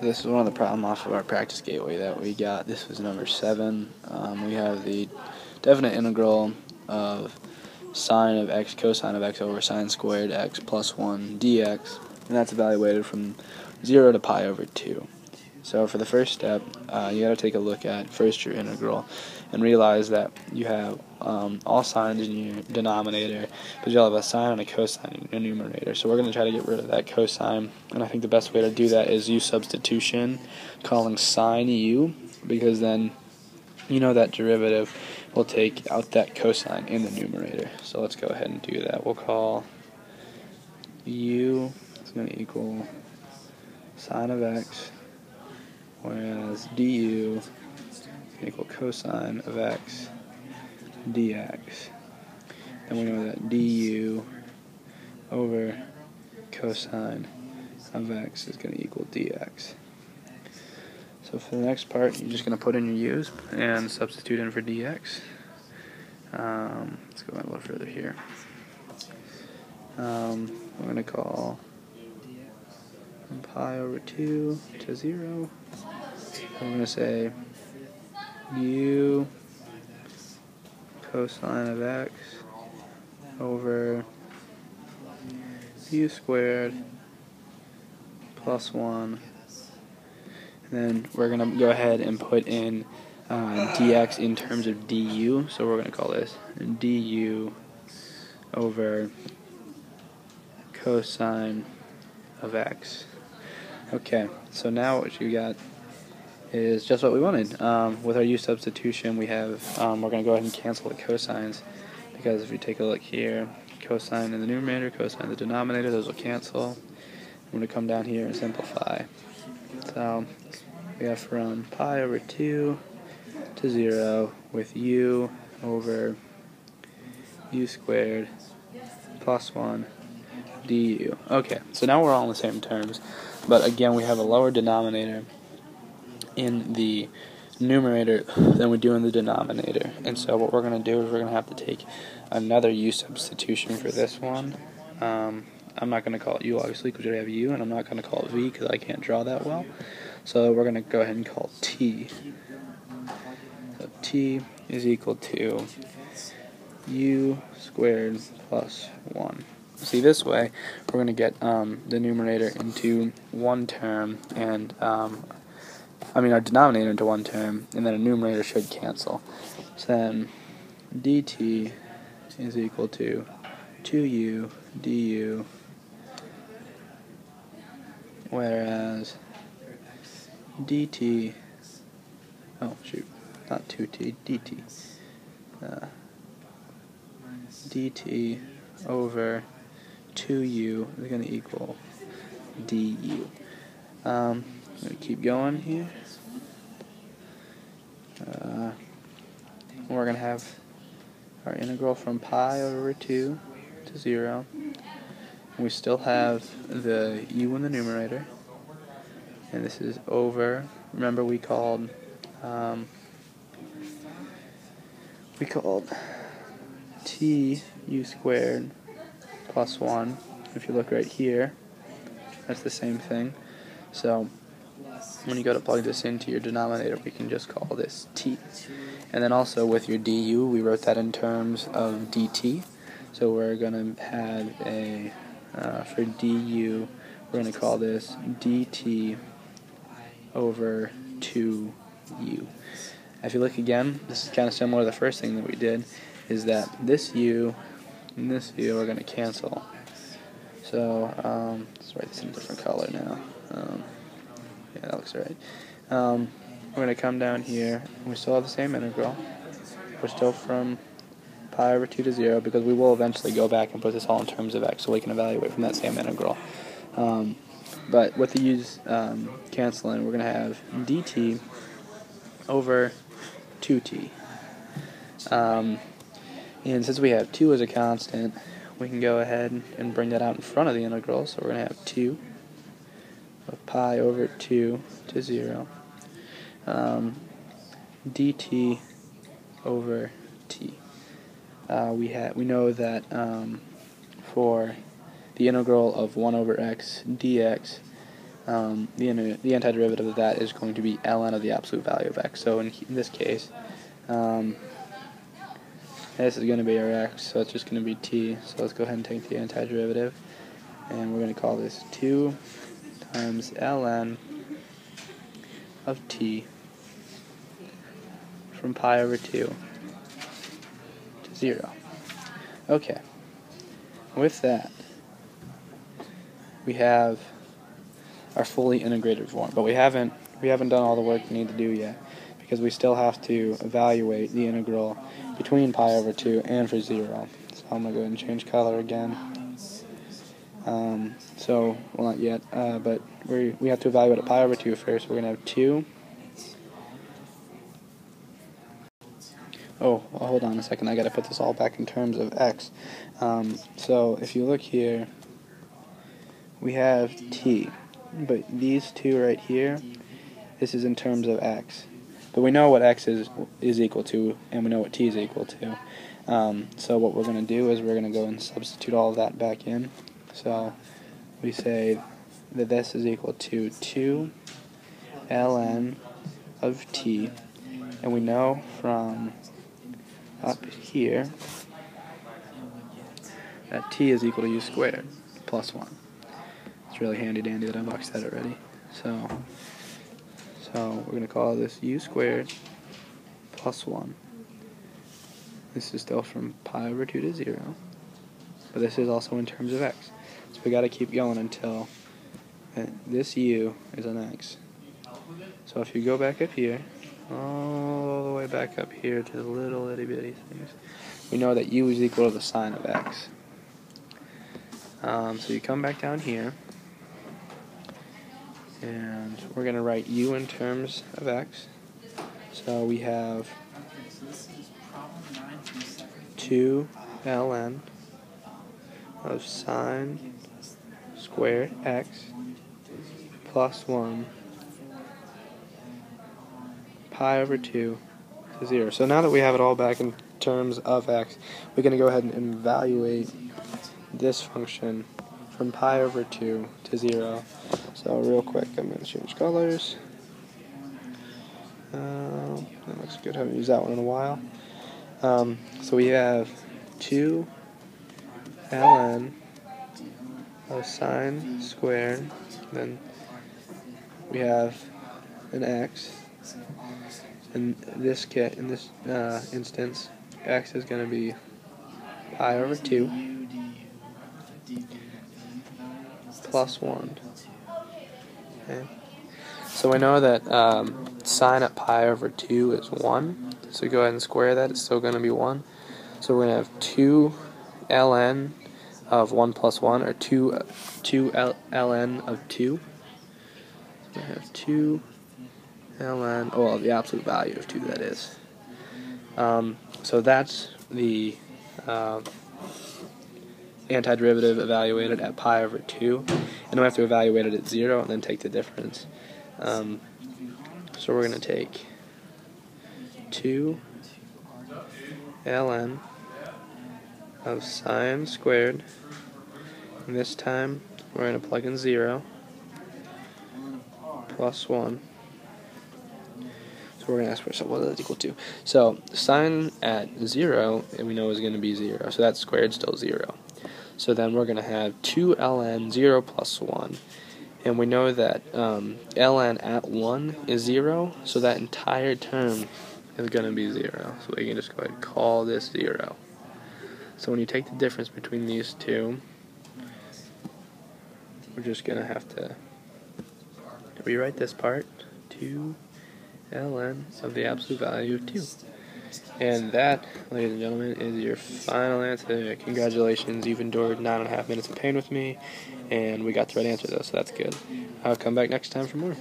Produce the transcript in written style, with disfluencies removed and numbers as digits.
So this is one of the problems off of our practice gateway that we got. This was number 7. We have the definite integral of sine of x cosine of x over sine squared x plus 1 dx, and that's evaluated from 0 to pi over 2. So for the first step, you got to take a look at first your integral and realize that you have all signs in your denominator, but you'll have a sine and a cosine in your numerator. So we're going to try to get rid of that cosine, and I think the best way to do that is use substitution, calling sine u, because then you know that derivative will take out that cosine in the numerator. So let's go ahead and do that. We'll call u is going to equal sine of x, whereas du is going to equal cosine of x dx. And we know that du over cosine of x is going to equal dx. So for the next part, you're just going to put in your u's and substitute in for dx. Let's go a little further here. We're going to call pi over 2 to 0. I'm going to say u cosine of x over u squared plus 1. And then we're going to go ahead and put in dx in terms of du. So we're going to call this du over cosine of x. Okay, so now what you got is just what we wanted. With our u substitution, we have we're going to go ahead and cancel the cosines, because if you take a look here, cosine in the numerator, cosine in the denominator, those will cancel. I'm going to come down here and simplify. So we have from pi over 2 to 0 with u over u squared plus 1 du. Okay, so now we're all in the same terms, but again we have a lower denominator in the numerator than we do in the denominator, and so what we're going to do is we're going to have to take another u substitution for this one. I'm not going to call it u obviously because we have u, and I'm not going to call it v because I can't draw that well, so we're going to go ahead and call t. So t is equal to u squared plus 1. See, this way we're going to get the numerator into one term, and our denominator into one term, and then a numerator should cancel. So then dt is equal to 2u du, whereas dt, not 2t, dt, dt over 2u is going to equal du. I'm going to keep going here. We're going to have our integral from pi over 2 to 0. We still have the u in the numerator, and this is over. Remember, we called t u squared plus 1. If you look right here, that's the same thing. So when you go to plug this into your denominator, we can just call this t. And then also with your du, we wrote that in terms of dt. So we're going to have a, for du, we're going to call this dt over 2u. If you look again, this is kind of similar to the first thing that we did, is that this u and this u are going to cancel. So let's write this in a different color now. Yeah, that looks right. We're going to come down here, and we still have the same integral. We're still from pi over 2 to 0, because we will eventually go back and put this all in terms of x, so we can evaluate from that same integral. But with the u's canceling, we're going to have dt over 2t. And since we have 2 as a constant, we can go ahead and bring that out in front of the integral. So we're going to have 2 of pi over 2 to 0 dt over t. We know that for the integral of 1 over x dx, the antiderivative of that is going to be ln of the absolute value of x. So in this case, this is going to be our x, so it's just going to be t. So let's go ahead and take the antiderivative, and we're going to call this 2 times ln of t from pi over 2 to 0. Okay, with that, we have our fully integrated form, but we haven't done all the work we need to do yet, because we still have to evaluate the integral between pi over 2 and for 0. So I'm going to go ahead and change color again. Well, not yet, but we have to evaluate at pi over 2 first. We're going to have 2. Oh, well, hold on a second. I got to put this all back in terms of x. So if you look here, we have t, but these two right here, this is in terms of x. But we know what x is equal to, and we know what t is equal to. So what we're going to do is we're going to go and substitute all of that back in. So we say that this is equal to 2 ln of t, and we know from up here that t is equal to u squared plus 1. It's really handy dandy that I boxed that already. So we're going to call this u squared plus 1. This is still from pi over 2 to 0, but this is also in terms of x. So we got to keep going until this u is an x. So if you go back up here, all the way back up here to the little itty bitty things, we know that u is equal to the sine of x. So you come back down here, and we're going to write u in terms of x. So we have 2 ln of sine squared x plus 1 pi over 2 to 0. So now that we have it all back in terms of x, we're going to go ahead and evaluate this function from pi over 2 to 0. So real quick, I'm going to change colors. That looks good. I haven't used that one in a while. So we have 2 ln of sine squared, then we have an x. In this instance, x is going to be pi over 2 plus 1. Okay. So we know that sine at pi over 2 is 1. So go ahead and square that. It's still going to be 1. So we're going to have 2 ln of 1 plus 1, or 2 ln of 2. So we have 2 ln, well, the absolute value of 2, that is. So that's the antiderivative evaluated at pi over 2. And then we have to evaluate it at 0 and then take the difference. So we're going to take 2 ln of sine squared, and this time we're going to plug in 0 plus 1. So we're going to ask for what that's equal to. So sine at 0, and we know is going to be 0, so that squared still 0. So then we're going to have 2 ln 0 plus 1. And we know that ln at 1 is 0, so that entire term is going to be 0. So we can just go ahead and call this 0. So when you take the difference between these two, we're just going to have to rewrite this part, 2 ln of the absolute value of 2. And that, ladies and gentlemen, is your final answer. Congratulations, you've endured 9.5 minutes of pain with me, and we got the right answer though, so that's good. I'll come back next time for more.